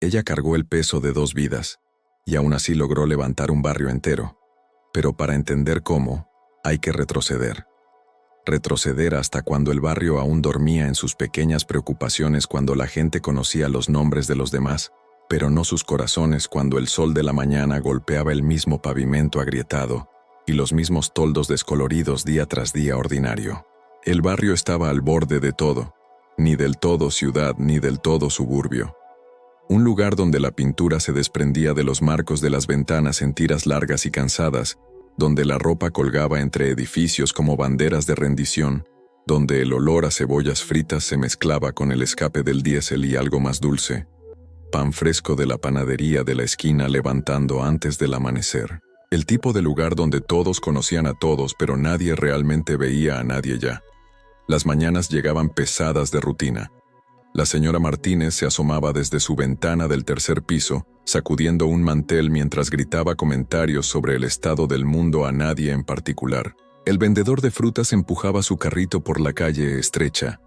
Ella cargó el peso de 2 vidas, y aún así logró levantar un barrio entero. Pero para entender cómo, hay que retroceder. Retroceder hasta cuando el barrio aún dormía en sus pequeñas preocupaciones, cuando la gente conocía los nombres de los demás, pero no sus corazones, cuando el sol de la mañana golpeaba el mismo pavimento agrietado y los mismos toldos descoloridos día tras día ordinario. El barrio estaba al borde de todo, ni del todo ciudad ni del todo suburbio. Un lugar donde la pintura se desprendía de los marcos de las ventanas en tiras largas y cansadas, donde la ropa colgaba entre edificios como banderas de rendición, donde el olor a cebollas fritas se mezclaba con el escape del diésel y algo más dulce, pan fresco de la panadería de la esquina levantando antes del amanecer. El tipo de lugar donde todos conocían a todos, pero nadie realmente veía a nadie ya. Las mañanas llegaban pesadas de rutina. La señora Martínez se asomaba desde su ventana del tercer piso, sacudiendo un mantel mientras gritaba comentarios sobre el estado del mundo a nadie en particular. El vendedor de frutas empujaba su carrito por la calle estrecha,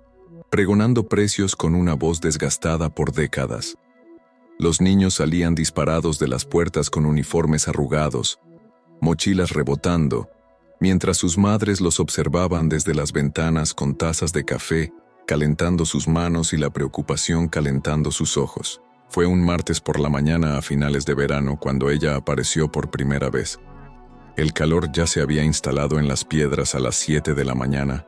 pregonando precios con una voz desgastada por décadas. Los niños salían disparados de las puertas con uniformes arrugados, mochilas rebotando, mientras sus madres los observaban desde las ventanas con tazas de café, calentando sus manos y la preocupación calentando sus ojos. Fue un martes por la mañana a finales de verano cuando ella apareció por primera vez. El calor ya se había instalado en las piedras a las 7 de la mañana,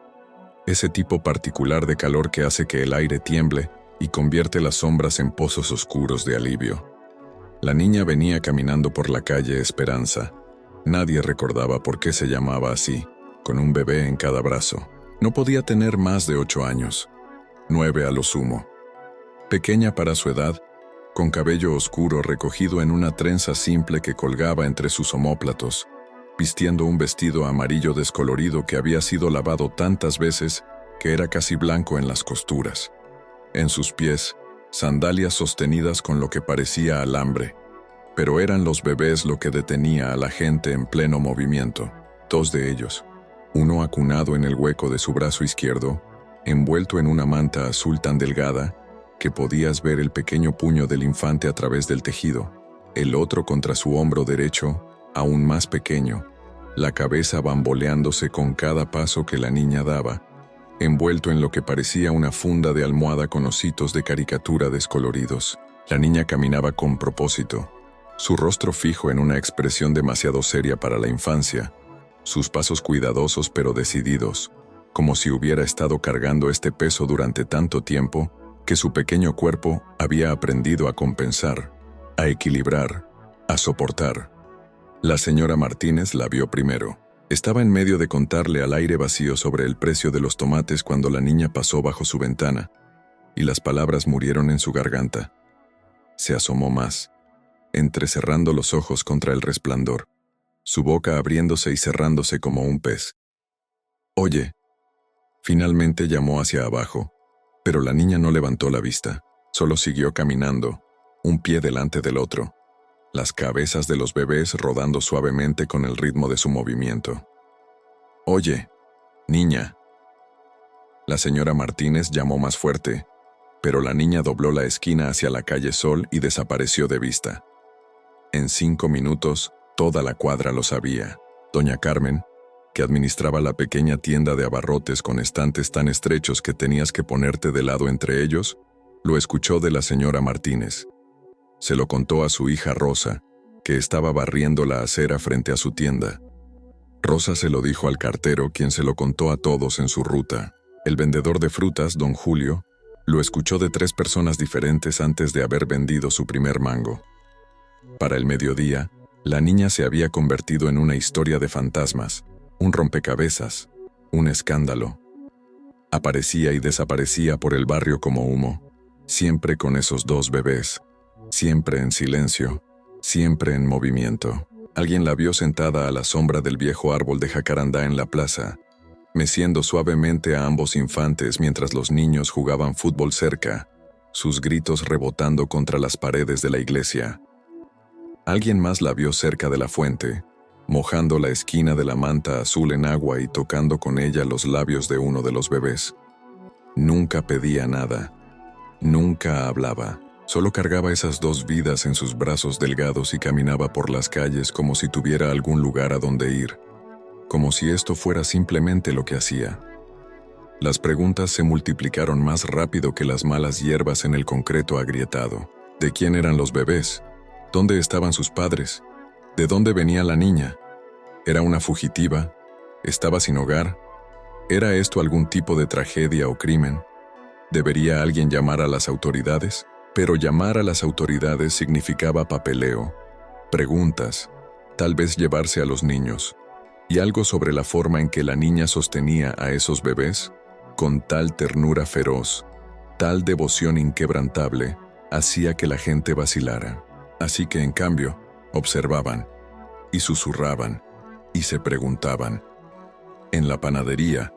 ese tipo particular de calor que hace que el aire tiemble y convierte las sombras en pozos oscuros de alivio. La niña venía caminando por la calle Esperanza. Nadie recordaba por qué se llamaba así, con un bebé en cada brazo. No podía tener más de 8 años, 9 a lo sumo. Pequeña para su edad, con cabello oscuro recogido en una trenza simple que colgaba entre sus omóplatos, vistiendo un vestido amarillo descolorido que había sido lavado tantas veces que era casi blanco en las costuras. En sus pies, sandalias sostenidas con lo que parecía alambre, pero eran los bebés lo que detenía a la gente en pleno movimiento. 2 de ellos, uno acunado en el hueco de su brazo izquierdo, envuelto en una manta azul tan delgada que podías ver el pequeño puño del infante a través del tejido, el otro contra su hombro derecho, aún más pequeño, la cabeza bamboleándose con cada paso que la niña daba, envuelto en lo que parecía una funda de almohada con ositos de caricatura descoloridos. La niña caminaba con propósito, su rostro fijo en una expresión demasiado seria para la infancia, sus pasos cuidadosos pero decididos, como si hubiera estado cargando este peso durante tanto tiempo que su pequeño cuerpo había aprendido a compensar, a equilibrar, a soportar. La señora Martínez la vio primero. Estaba en medio de contarle al aire vacío sobre el precio de los tomates cuando la niña pasó bajo su ventana, y las palabras murieron en su garganta. Se asomó más, entrecerrando los ojos contra el resplandor, su boca abriéndose y cerrándose como un pez. «Oye», finalmente llamó hacia abajo, pero la niña no levantó la vista, solo siguió caminando, un pie delante del otro, las cabezas de los bebés rodando suavemente con el ritmo de su movimiento. «Oye, niña». La señora Martínez llamó más fuerte, pero la niña dobló la esquina hacia la calle Sol y desapareció de vista. En 5 minutos, toda la cuadra lo sabía. Doña Carmen, que administraba la pequeña tienda de abarrotes con estantes tan estrechos que tenías que ponerte de lado entre ellos, lo escuchó de la señora Martínez. Se lo contó a su hija Rosa, que estaba barriendo la acera frente a su tienda. Rosa se lo dijo al cartero, quien se lo contó a todos en su ruta. El vendedor de frutas, don Julio, lo escuchó de 3 personas diferentes antes de haber vendido su primer mango. Para el mediodía, la niña se había convertido en una historia de fantasmas, un rompecabezas, un escándalo. Aparecía y desaparecía por el barrio como humo, siempre con esos 2 bebés, siempre en silencio, siempre en movimiento. Alguien la vio sentada a la sombra del viejo árbol de jacarandá en la plaza, meciendo suavemente a ambos infantes mientras los niños jugaban fútbol cerca, sus gritos rebotando contra las paredes de la iglesia. Alguien más la vio cerca de la fuente, mojando la esquina de la manta azul en agua y tocando con ella los labios de uno de los bebés. Nunca pedía nada, nunca hablaba, Solo cargaba esas dos vidas en sus brazos delgados y caminaba por las calles como si tuviera algún lugar a donde ir, como si esto fuera simplemente lo que hacía. Las preguntas se multiplicaron más rápido que las malas hierbas en el concreto agrietado. ¿De quién eran los bebés? ¿Dónde estaban sus padres? ¿De dónde venía la niña? ¿Era una fugitiva? ¿Estaba sin hogar? ¿Era esto algún tipo de tragedia o crimen? ¿Debería alguien llamar a las autoridades? Pero llamar a las autoridades significaba papeleo, preguntas, tal vez llevarse a los niños, y algo sobre la forma en que la niña sostenía a esos bebés, con tal ternura feroz, tal devoción inquebrantable, hacía que la gente vacilara. Así que, en cambio, observaban, y susurraban, y se preguntaban. En la panadería,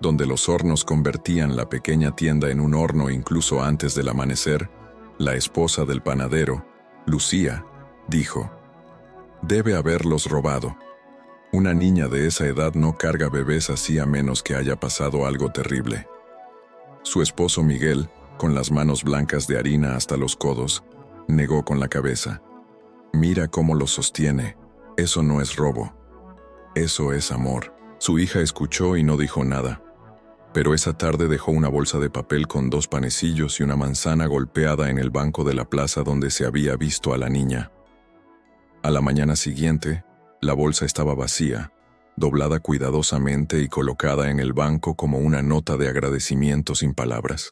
donde los hornos convertían la pequeña tienda en un horno incluso antes del amanecer, la esposa del panadero, Lucía, dijo: «Debe haberlos robado. Una niña de esa edad no carga bebés así a menos que haya pasado algo terrible». Su esposo Miguel, con las manos blancas de harina hasta los codos, negó con la cabeza. «Mira cómo los sostiene. Eso no es robo. Eso es amor». Su hija escuchó y no dijo nada. Pero esa tarde dejó una bolsa de papel con 2 panecillos y una manzana golpeada en el banco de la plaza donde se había visto a la niña. A la mañana siguiente, la bolsa estaba vacía, doblada cuidadosamente y colocada en el banco como una nota de agradecimiento sin palabras.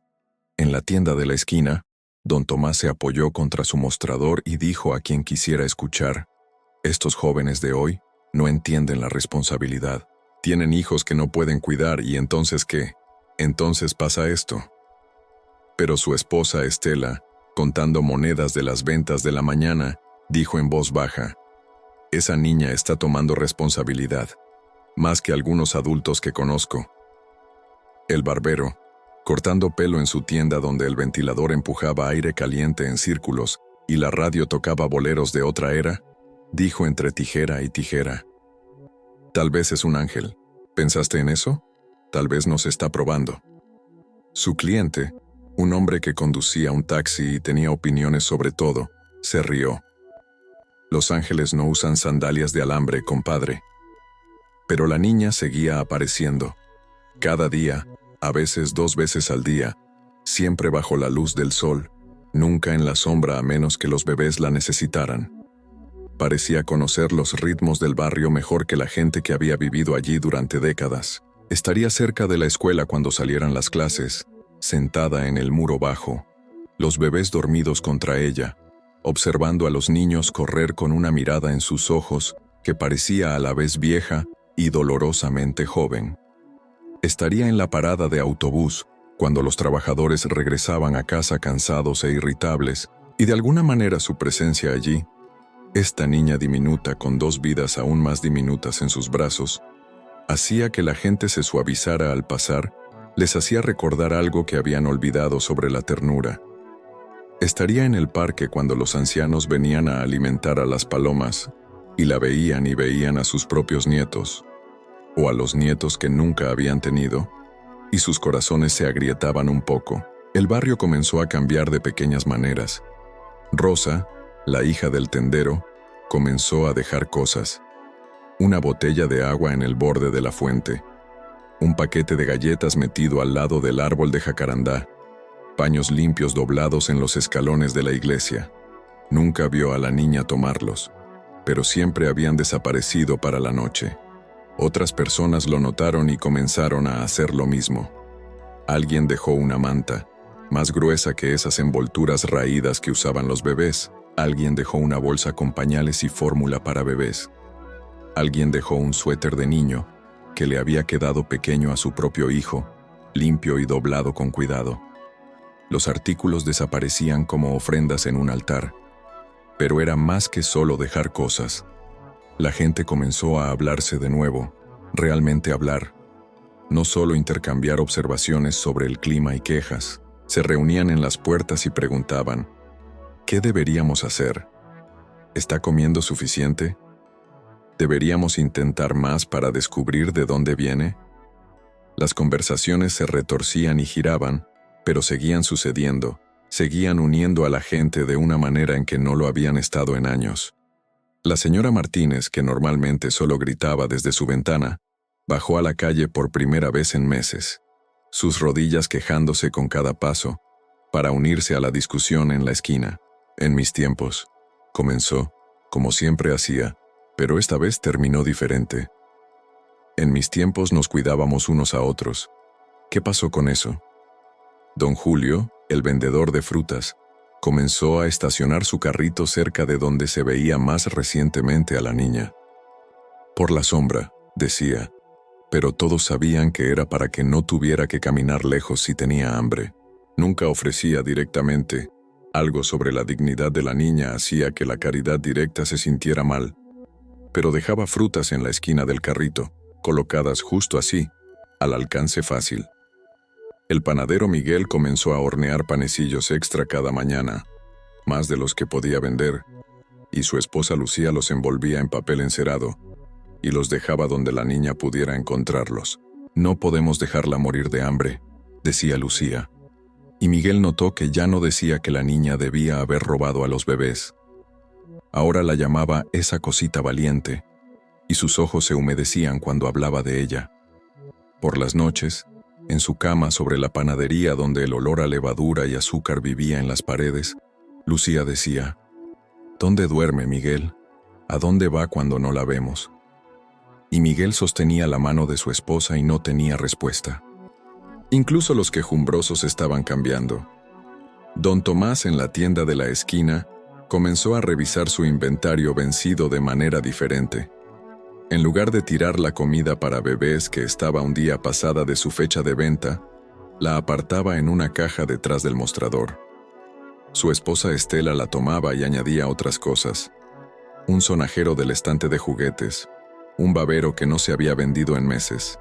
En la tienda de la esquina, don Tomás se apoyó contra su mostrador y dijo a quien quisiera escuchar: «Estos jóvenes de hoy no entienden la responsabilidad. Tienen hijos que no pueden cuidar y entonces ¿qué? Entonces pasa esto». Pero su esposa Estela, contando monedas de las ventas de la mañana, dijo en voz baja: «Esa niña está tomando responsabilidad, más que algunos adultos que conozco». El barbero, cortando pelo en su tienda donde el ventilador empujaba aire caliente en círculos y la radio tocaba boleros de otra era, dijo entre tijera y tijera: «Tal vez es un ángel. ¿Pensaste en eso? Tal vez nos está probando». Su cliente, un hombre que conducía un taxi y tenía opiniones sobre todo, se rió. «Los ángeles no usan sandalias de alambre, compadre». Pero la niña seguía apareciendo. Cada día, a veces 2 veces al día, siempre bajo la luz del sol, nunca en la sombra a menos que los bebés la necesitaran. Parecía conocer los ritmos del barrio mejor que la gente que había vivido allí durante décadas. Estaría cerca de la escuela cuando salieran las clases, sentada en el muro bajo, los bebés dormidos contra ella, observando a los niños correr con una mirada en sus ojos que parecía a la vez vieja y dolorosamente joven. Estaría en la parada de autobús cuando los trabajadores regresaban a casa cansados e irritables, y de alguna manera su presencia allí, esta niña diminuta con 2 vidas aún más diminutas en sus brazos, hacía que la gente se suavizara al pasar, les hacía recordar algo que habían olvidado sobre la ternura. Estaría en el parque cuando los ancianos venían a alimentar a las palomas, y la veían y veían a sus propios nietos, o a los nietos que nunca habían tenido, y sus corazones se agrietaban un poco. El barrio comenzó a cambiar de pequeñas maneras. Rosa, la hija del tendero, comenzó a dejar cosas. Una botella de agua en el borde de la fuente, un paquete de galletas metido al lado del árbol de jacarandá, paños limpios doblados en los escalones de la iglesia. Nunca vio a la niña tomarlos, pero siempre habían desaparecido para la noche. Otras personas lo notaron y comenzaron a hacer lo mismo. Alguien dejó una manta, más gruesa que esas envolturas raídas que usaban los bebés. Alguien dejó una bolsa con pañales y fórmula para bebés. Alguien dejó un suéter de niño que le había quedado pequeño a su propio hijo, limpio y doblado con cuidado. Los artículos desaparecían como ofrendas en un altar, pero era más que solo dejar cosas. La gente comenzó a hablarse de nuevo, realmente hablar, no solo intercambiar observaciones sobre el clima y quejas. Se reunían en las puertas y preguntaban: ¿qué deberíamos hacer? ¿Está comiendo suficiente? ¿Deberíamos intentar más para descubrir de dónde viene? Las conversaciones se retorcían y giraban, pero seguían sucediendo, seguían uniendo a la gente de una manera en que no lo habían estado en años. La señora Martínez, que normalmente solo gritaba desde su ventana, bajó a la calle por primera vez en meses, sus rodillas quejándose con cada paso, para unirse a la discusión en la esquina. En mis tiempos, comenzó, como siempre hacía, pero esta vez terminó diferente. En mis tiempos nos cuidábamos unos a otros. ¿Qué pasó con eso? Don Julio, el vendedor de frutas, comenzó a estacionar su carrito cerca de donde se veía más recientemente a la niña. Por la sombra, decía, pero todos sabían que era para que no tuviera que caminar lejos si tenía hambre. Nunca ofrecía directamente. Algo sobre la dignidad de la niña hacía que la caridad directa se sintiera mal, pero dejaba frutas en la esquina del carrito, colocadas justo así, al alcance fácil. El panadero Miguel comenzó a hornear panecillos extra cada mañana, más de los que podía vender, y su esposa Lucía los envolvía en papel encerado y los dejaba donde la niña pudiera encontrarlos. No podemos dejarla morir de hambre, decía Lucía. Y Miguel notó que ya no decía que la niña debía haber robado a los bebés. Ahora la llamaba esa cosita valiente, y sus ojos se humedecían cuando hablaba de ella. Por las noches, en su cama sobre la panadería donde el olor a levadura y azúcar vivía en las paredes, Lucía decía, ¿dónde duerme Miguel? ¿A dónde va cuando no la vemos? Y Miguel sostenía la mano de su esposa y no tenía respuesta. Incluso los quejumbrosos estaban cambiando. Don Tomás, en la tienda de la esquina, comenzó a revisar su inventario vencido de manera diferente. En lugar de tirar la comida para bebés que estaba un día pasada de su fecha de venta, la apartaba en una caja detrás del mostrador. Su esposa Estela la tomaba y añadía otras cosas. Un sonajero del estante de juguetes, un babero que no se había vendido en meses,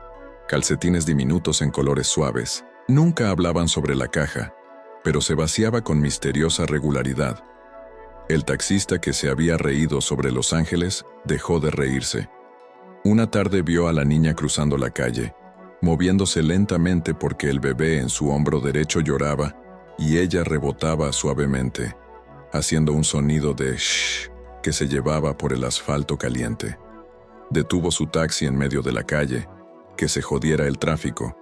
calcetines diminutos en colores suaves. Nunca hablaban sobre la caja, pero se vaciaba con misteriosa regularidad. El taxista que se había reído sobre Los Ángeles dejó de reírse. Una tarde vio a la niña cruzando la calle, moviéndose lentamente porque el bebé en su hombro derecho lloraba y ella rebotaba suavemente, haciendo un sonido de shh que se llevaba por el asfalto caliente. Detuvo su taxi en medio de la calle, que se jodiera el tráfico,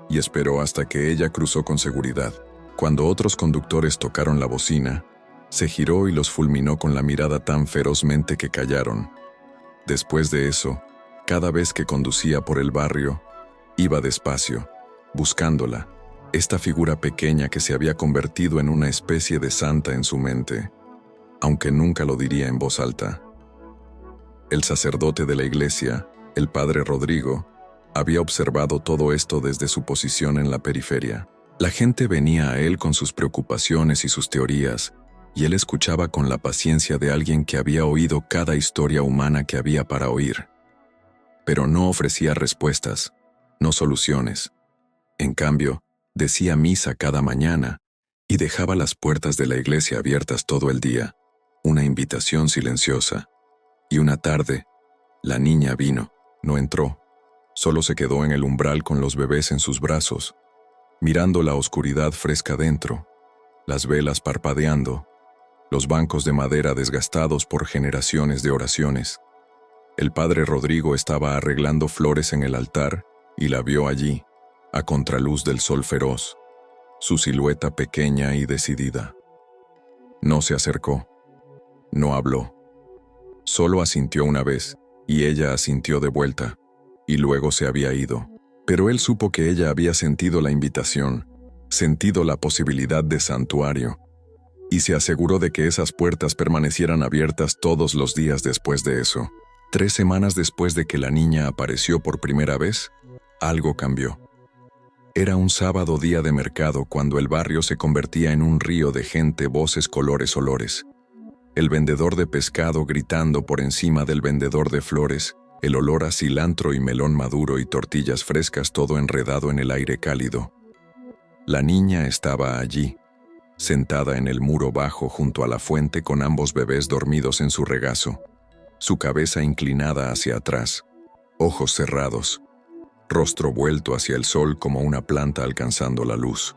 y esperó hasta que ella cruzó con seguridad. Cuando otros conductores tocaron la bocina, se giró y los fulminó con la mirada tan ferozmente que callaron. Después de eso, cada vez que conducía por el barrio, iba despacio, buscándola, esta figura pequeña que se había convertido en una especie de santa en su mente, aunque nunca lo diría en voz alta. El sacerdote de la iglesia, el padre Rodrigo, había observado todo esto desde su posición en la periferia. La gente venía a él con sus preocupaciones y sus teorías, y él escuchaba con la paciencia de alguien que había oído cada historia humana que había para oír. Pero no ofrecía respuestas, no soluciones. En cambio, decía misa cada mañana y dejaba las puertas de la iglesia abiertas todo el día, una invitación silenciosa. Y una tarde, la niña vino, no entró. Solo se quedó en el umbral con los bebés en sus brazos, mirando la oscuridad fresca dentro, las velas parpadeando, los bancos de madera desgastados por generaciones de oraciones. El padre Rodrigo estaba arreglando flores en el altar y la vio allí, a contraluz del sol feroz, su silueta pequeña y decidida. No se acercó, no habló. Solo asintió una vez, y ella asintió de vuelta, y luego se había ido. Pero él supo que ella había sentido la invitación, sentido la posibilidad de santuario, y se aseguró de que esas puertas permanecieran abiertas todos los días después de eso. 3 semanas después de que la niña apareció por primera vez, algo cambió. Era un sábado día de mercado cuando el barrio se convertía en un río de gente, voces, colores, olores. El vendedor de pescado gritando por encima del vendedor de flores, el olor a cilantro y melón maduro y tortillas frescas, todo enredado en el aire cálido. La niña estaba allí, sentada en el muro bajo junto a la fuente con ambos bebés dormidos en su regazo, su cabeza inclinada hacia atrás, ojos cerrados, rostro vuelto hacia el sol como una planta alcanzando la luz.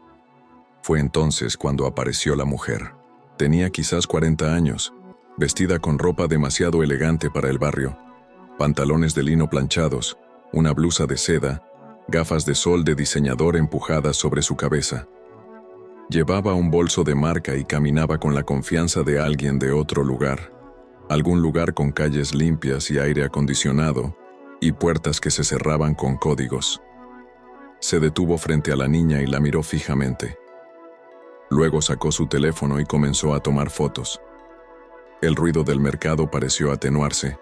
Fue entonces cuando apareció la mujer. Tenía quizás 40 años, vestida con ropa demasiado elegante para el barrio, pantalones de lino planchados, una blusa de seda, gafas de sol de diseñador empujadas sobre su cabeza. Llevaba un bolso de marca y caminaba con la confianza de alguien de otro lugar, algún lugar con calles limpias y aire acondicionado, y puertas que se cerraban con códigos. Se detuvo frente a la niña y la miró fijamente. Luego sacó su teléfono y comenzó a tomar fotos. El ruido del mercado pareció atenuarse.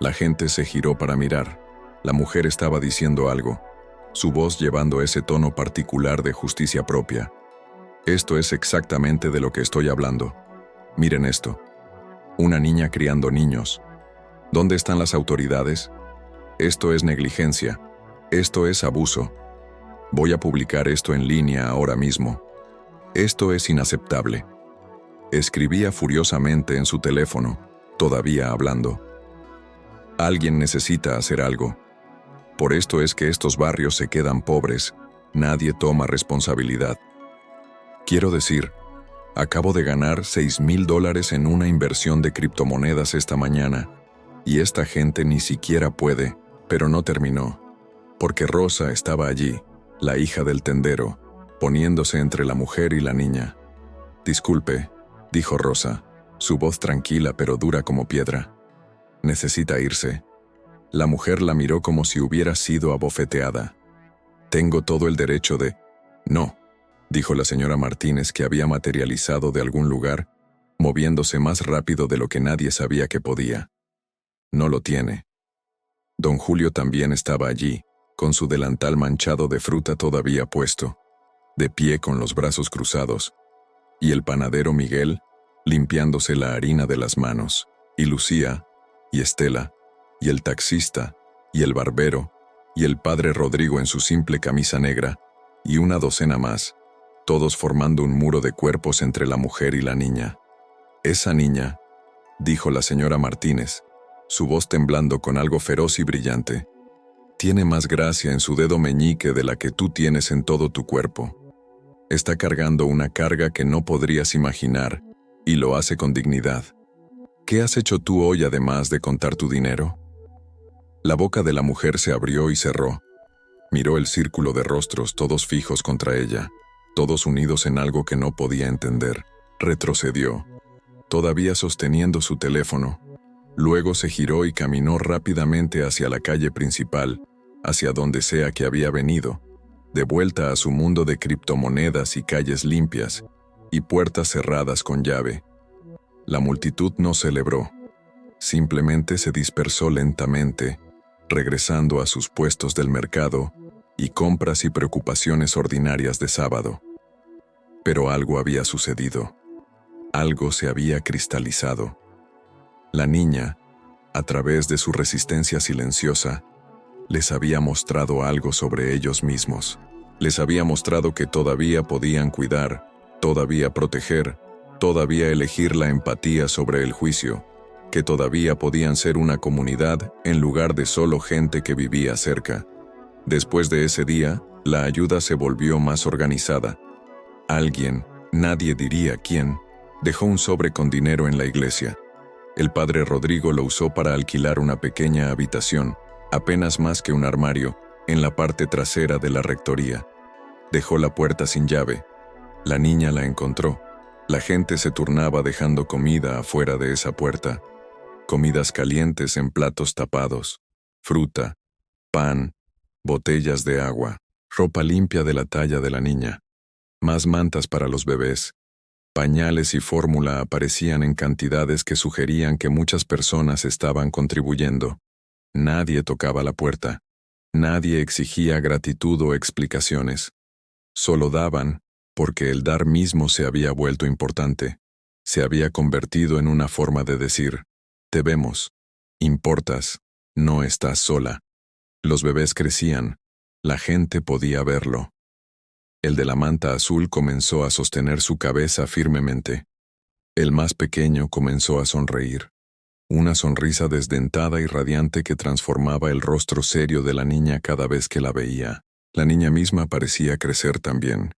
La gente se giró para mirar. La mujer estaba diciendo algo, su voz llevando ese tono particular de justicia propia. Esto es exactamente de lo que estoy hablando. Miren esto. Una niña criando niños. ¿Dónde están las autoridades? Esto es negligencia. Esto es abuso. Voy a publicar esto en línea ahora mismo. Esto es inaceptable. Escribía furiosamente en su teléfono, todavía hablando. Alguien necesita hacer algo. Por esto es que estos barrios se quedan pobres. Nadie toma responsabilidad. Quiero decir, acabo de ganar $6,000 en una inversión de criptomonedas esta mañana, y esta gente ni siquiera puede, pero no terminó, porque Rosa estaba allí, la hija del tendero, poniéndose entre la mujer y la niña. Disculpe, dijo Rosa, su voz tranquila pero dura como piedra. Necesita irse. La mujer la miró como si hubiera sido abofeteada. Tengo todo el derecho de... No, dijo la señora Martínez, que había materializado de algún lugar, moviéndose más rápido de lo que nadie sabía que podía. No lo tiene. Don Julio también estaba allí, con su delantal manchado de fruta todavía puesto, de pie con los brazos cruzados, y el panadero Miguel, limpiándose la harina de las manos, y Lucía, y Estela, y el taxista, y el barbero, y el padre Rodrigo en su simple camisa negra, y una docena más, todos formando un muro de cuerpos entre la mujer y la niña. Esa niña, dijo la señora Martínez, su voz temblando con algo feroz y brillante, tiene más gracia en su dedo meñique de la que tú tienes en todo tu cuerpo. Está cargando una carga que no podrías imaginar, y lo hace con dignidad. ¿Qué has hecho tú hoy además de contar tu dinero? La boca de la mujer se abrió y cerró. Miró el círculo de rostros todos fijos contra ella, todos unidos en algo que no podía entender. Retrocedió, todavía sosteniendo su teléfono. Luego se giró y caminó rápidamente hacia la calle principal, hacia donde sea que había venido, de vuelta a su mundo de criptomonedas y calles limpias, y puertas cerradas con llave. La multitud no celebró, simplemente se dispersó lentamente, regresando a sus puestos del mercado y compras y preocupaciones ordinarias de sábado. Pero algo había sucedido. Algo se había cristalizado. La niña, a través de su resistencia silenciosa, les había mostrado algo sobre ellos mismos. Les había mostrado que todavía podían cuidar, todavía proteger, todavía elegir la empatía sobre el juicio, que todavía podían ser una comunidad en lugar de solo gente que vivía cerca. Después de ese día, la ayuda se volvió más organizada. Alguien, nadie diría quién, dejó un sobre con dinero en la iglesia. El padre Rodrigo lo usó para alquilar una pequeña habitación, apenas más que un armario, en la parte trasera de la rectoría. Dejó la puerta sin llave. La niña la encontró. La gente se turnaba dejando comida afuera de esa puerta. Comidas calientes en platos tapados, fruta, pan, botellas de agua, ropa limpia de la talla de la niña, más mantas para los bebés. Pañales y fórmula aparecían en cantidades que sugerían que muchas personas estaban contribuyendo. Nadie tocaba la puerta. Nadie exigía gratitud o explicaciones. Solo daban, porque el dar mismo se había vuelto importante. Se había convertido en una forma de decir, te vemos, importas, no estás sola. Los bebés crecían, la gente podía verlo. El de la manta azul comenzó a sostener su cabeza firmemente. El más pequeño comenzó a sonreír. Una sonrisa desdentada y radiante que transformaba el rostro serio de la niña cada vez que la veía. La niña misma parecía crecer también.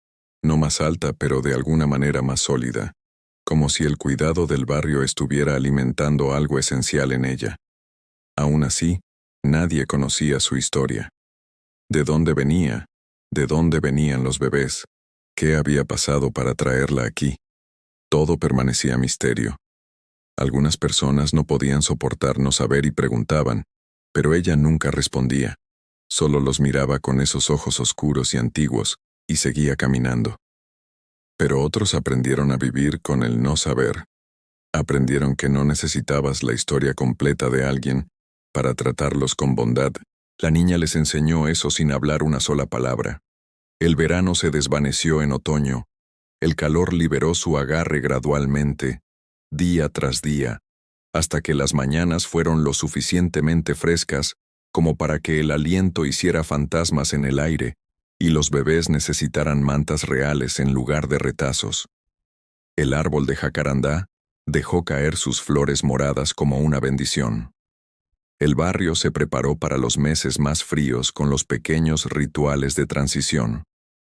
no más alta, pero de alguna manera más sólida, como si el cuidado del barrio estuviera alimentando algo esencial en ella. Aún así, nadie conocía su historia. ¿De dónde venía? ¿De dónde venían los bebés? ¿Qué había pasado para traerla aquí? Todo permanecía misterio. Algunas personas no podían soportar no saber y preguntaban, pero ella nunca respondía. Solo los miraba con esos ojos oscuros y antiguos, y seguía caminando. Pero otros aprendieron a vivir con el no saber. Aprendieron que no necesitabas la historia completa de alguien para tratarlos con bondad. La niña les enseñó eso sin hablar una sola palabra. El verano se desvaneció en otoño. El calor liberó su agarre gradualmente, día tras día, hasta que las mañanas fueron lo suficientemente frescas como para que el aliento hiciera fantasmas en el aire y los bebés necesitaran mantas reales en lugar de retazos. El árbol de jacarandá dejó caer sus flores moradas como una bendición. El barrio se preparó para los meses más fríos con los pequeños rituales de transición.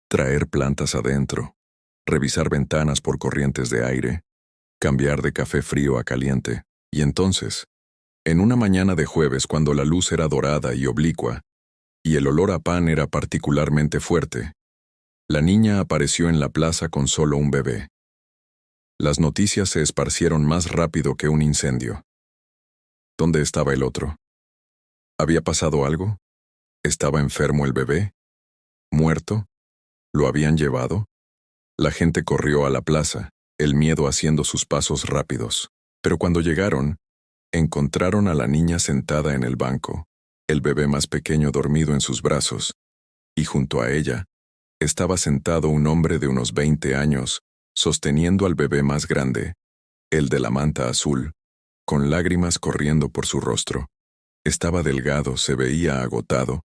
Traer plantas adentro, revisar ventanas por corrientes de aire, cambiar de café frío a caliente, y entonces, en una mañana de jueves cuando la luz era dorada y oblicua, y el olor a pan era particularmente fuerte, la niña apareció en la plaza con solo un bebé. Las noticias se esparcieron más rápido que un incendio. ¿Dónde estaba el otro? ¿Había pasado algo? ¿Estaba enfermo el bebé? ¿Muerto? ¿Lo habían llevado? La gente corrió a la plaza, el miedo haciendo sus pasos rápidos. Pero cuando llegaron, encontraron a la niña sentada en el banco, el bebé más pequeño dormido en sus brazos, y junto a ella estaba sentado un hombre de unos 20 años, sosteniendo al bebé más grande, el de la manta azul, con lágrimas corriendo por su rostro. Estaba delgado, se veía agotado,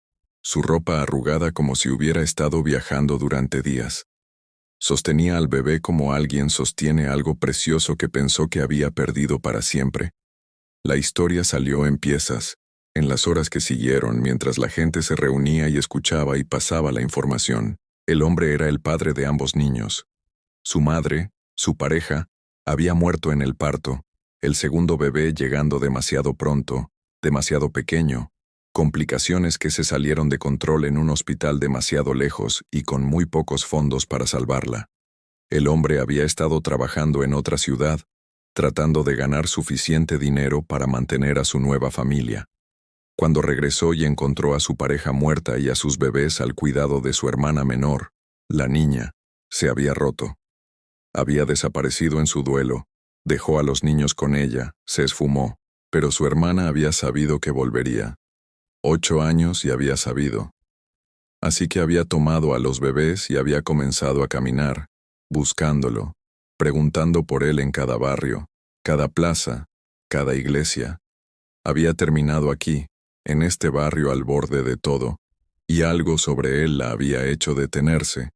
su ropa arrugada como si hubiera estado viajando durante días. Sostenía al bebé como alguien sostiene algo precioso que pensó que había perdido para siempre. La historia salió en piezas, en las horas que siguieron, mientras la gente se reunía y escuchaba y pasaba la información. El hombre era el padre de ambos niños. Su madre, su pareja, había muerto en el parto, el segundo bebé llegando demasiado pronto, demasiado pequeño, complicaciones que se salieron de control en un hospital demasiado lejos y con muy pocos fondos para salvarla. El hombre había estado trabajando en otra ciudad, tratando de ganar suficiente dinero para mantener a su nueva familia. Cuando regresó y encontró a su pareja muerta y a sus bebés al cuidado de su hermana menor, la niña, se había roto. Había desaparecido en su duelo, dejó a los niños con ella, se esfumó, pero su hermana había sabido que volvería. 8 años y había sabido. Así que había tomado a los bebés y había comenzado a caminar, buscándolo, preguntando por él en cada barrio, cada plaza, cada iglesia. Había terminado aquí, en este barrio al borde de todo, y algo sobre él la había hecho detenerse.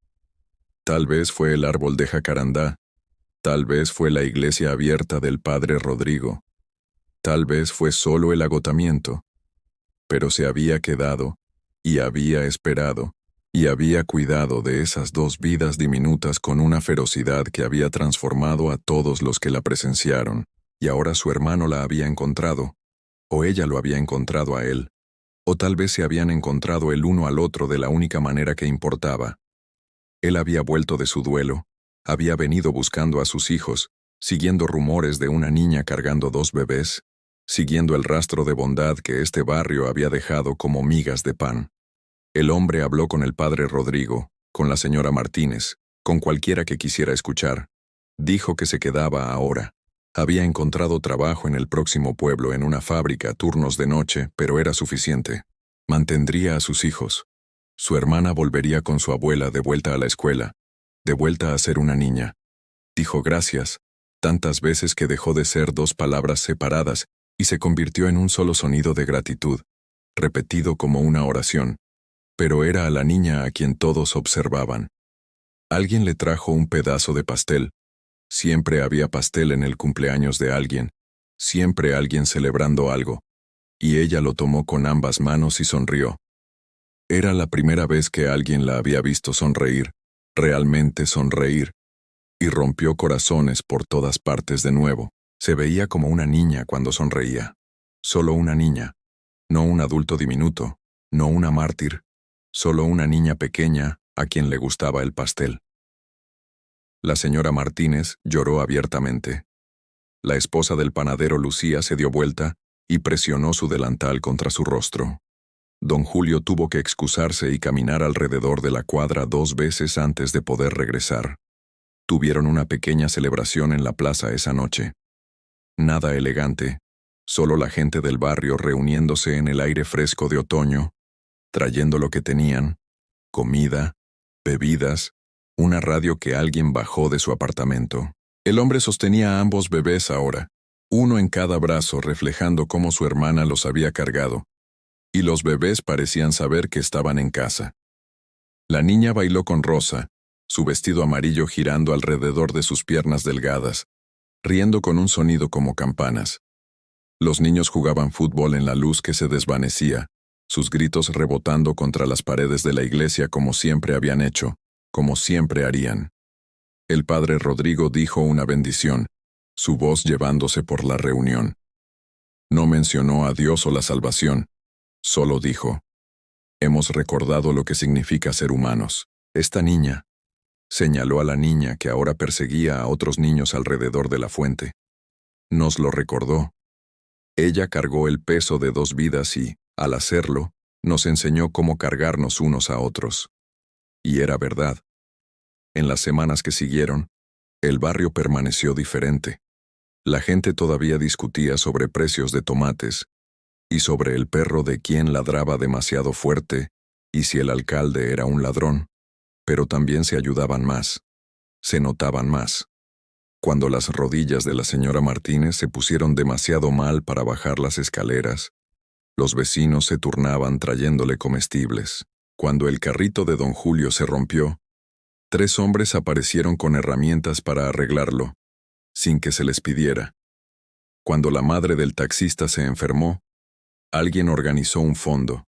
Tal vez fue el árbol de jacarandá, tal vez fue la iglesia abierta del padre Rodrigo, tal vez fue solo el agotamiento, pero se había quedado, y había esperado, y había cuidado de esas 2 vidas diminutas con una ferocidad que había transformado a todos los que la presenciaron, y ahora su hermano la había encontrado, o ella lo había encontrado a él, o tal vez se habían encontrado el uno al otro de la única manera que importaba. Él había vuelto de su duelo, había venido buscando a sus hijos, siguiendo rumores de una niña cargando 2 bebés, siguiendo el rastro de bondad que este barrio había dejado como migas de pan. El hombre habló con el padre Rodrigo, con la señora Martínez, con cualquiera que quisiera escuchar. Dijo que se quedaba ahora. Había encontrado trabajo en el próximo pueblo en una fábrica, turnos de noche, pero era suficiente. Mantendría a sus hijos. Su hermana volvería con su abuela de vuelta a la escuela, de vuelta a ser una niña. Dijo gracias, tantas veces que dejó de ser 2 palabras separadas y se convirtió en un solo sonido de gratitud, repetido como una oración. Pero era a la niña a quien todos observaban. Alguien le trajo un pedazo de pastel. Siempre había pastel en el cumpleaños de alguien, siempre alguien celebrando algo, y ella lo tomó con ambas manos y sonrió. Era la primera vez que alguien la había visto sonreír, realmente sonreír, y rompió corazones por todas partes de nuevo. Se veía como una niña cuando sonreía. Solo una niña, no un adulto diminuto, no una mártir, solo una niña pequeña a quien le gustaba el pastel. La señora Martínez lloró abiertamente. La esposa del panadero Lucía se dio vuelta y presionó su delantal contra su rostro. Don Julio tuvo que excusarse y caminar alrededor de la cuadra 2 veces antes de poder regresar. Tuvieron una pequeña celebración en la plaza esa noche. Nada elegante, solo la gente del barrio reuniéndose en el aire fresco de otoño, trayendo lo que tenían, comida, bebidas, una radio que alguien bajó de su apartamento. El hombre sostenía a ambos bebés ahora, uno en cada brazo reflejando cómo su hermana los había cargado, y los bebés parecían saber que estaban en casa. La niña bailó con Rosa, su vestido amarillo girando alrededor de sus piernas delgadas, riendo con un sonido como campanas. Los niños jugaban fútbol en la luz que se desvanecía, sus gritos rebotando contra las paredes de la iglesia como siempre habían hecho, como siempre harían. El padre Rodrigo dijo una bendición, su voz llevándose por la reunión. No mencionó a Dios o la salvación, solo dijo: hemos recordado lo que significa ser humanos. Esta niña, señaló a la niña que ahora perseguía a otros niños alrededor de la fuente, nos lo recordó. Ella cargó el peso de 2 vidas y, al hacerlo, nos enseñó cómo cargarnos unos a otros. Y era verdad. En las semanas que siguieron, el barrio permaneció diferente. La gente todavía discutía sobre precios de tomates y sobre el perro de quien ladraba demasiado fuerte y si el alcalde era un ladrón, pero también se ayudaban más, se notaban más. Cuando las rodillas de la señora Martínez se pusieron demasiado mal para bajar las escaleras, los vecinos se turnaban trayéndole comestibles. Cuando el carrito de don Julio se rompió, 3 hombres aparecieron con herramientas para arreglarlo, sin que se les pidiera. Cuando la madre del taxista se enfermó, alguien organizó un fondo.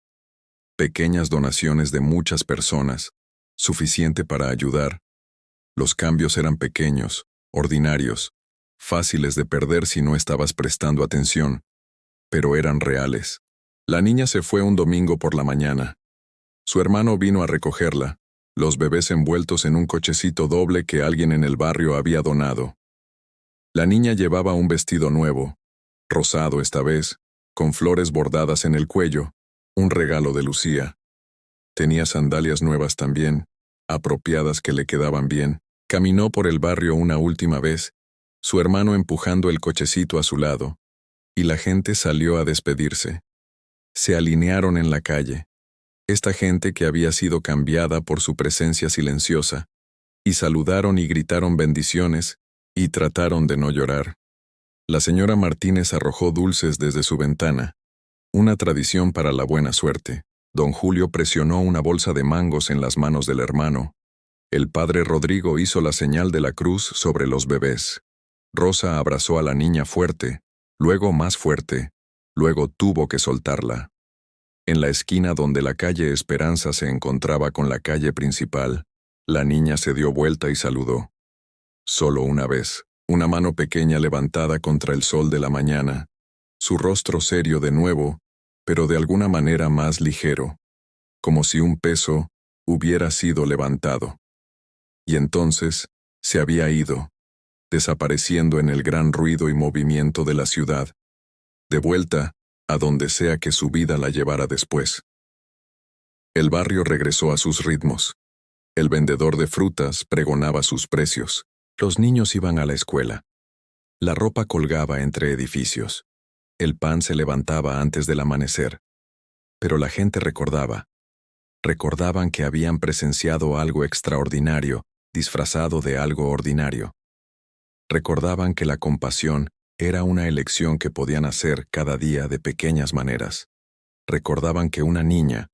Pequeñas donaciones de muchas personas, suficiente para ayudar. Los cambios eran pequeños, ordinarios, fáciles de perder si no estabas prestando atención, pero eran reales. La niña se fue un domingo por la mañana. Su hermano vino a recogerla, los bebés envueltos en un cochecito doble que alguien en el barrio había donado. La niña llevaba un vestido nuevo, rosado esta vez, con flores bordadas en el cuello, un regalo de Lucía. Tenía sandalias nuevas también, apropiadas que le quedaban bien. Caminó por el barrio una última vez, su hermano empujando el cochecito a su lado, y la gente salió a despedirse. Se alinearon en la calle, esta gente que había sido cambiada por su presencia silenciosa, y saludaron y gritaron bendiciones, y trataron de no llorar. La señora Martínez arrojó dulces desde su ventana, una tradición para la buena suerte. Don Julio presionó una bolsa de mangos en las manos del hermano. El padre Rodrigo hizo la señal de la cruz sobre los bebés. Rosa abrazó a la niña fuerte, luego más fuerte, luego tuvo que soltarla. En la esquina donde la calle Esperanza se encontraba con la calle principal, la niña se dio vuelta y saludó. Solo una vez, una mano pequeña levantada contra el sol de la mañana, su rostro serio de nuevo, pero de alguna manera más ligero, como si un peso hubiera sido levantado. Y entonces se había ido, desapareciendo en el gran ruido y movimiento de la ciudad, de vuelta a donde sea que su vida la llevara después. El barrio regresó a sus ritmos. El vendedor de frutas pregonaba sus precios. Los niños iban a la escuela. La ropa colgaba entre edificios. El pan se levantaba antes del amanecer. Pero la gente recordaba. Recordaban que habían presenciado algo extraordinario, disfrazado de algo ordinario. Recordaban que la compasión era una elección que podían hacer cada día de pequeñas maneras. Recordaban que una niña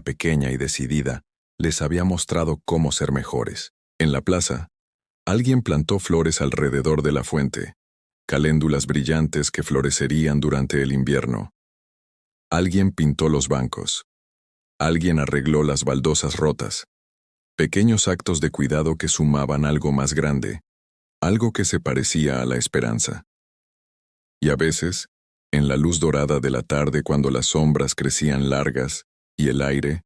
pequeña y decidida, les había mostrado cómo ser mejores. En la plaza, alguien plantó flores alrededor de la fuente, caléndulas brillantes que florecerían durante el invierno. Alguien pintó los bancos. Alguien arregló las baldosas rotas. Pequeños actos de cuidado que sumaban algo más grande, algo que se parecía a la esperanza. Y a veces, en la luz dorada de la tarde cuando las sombras crecían largas y el aire,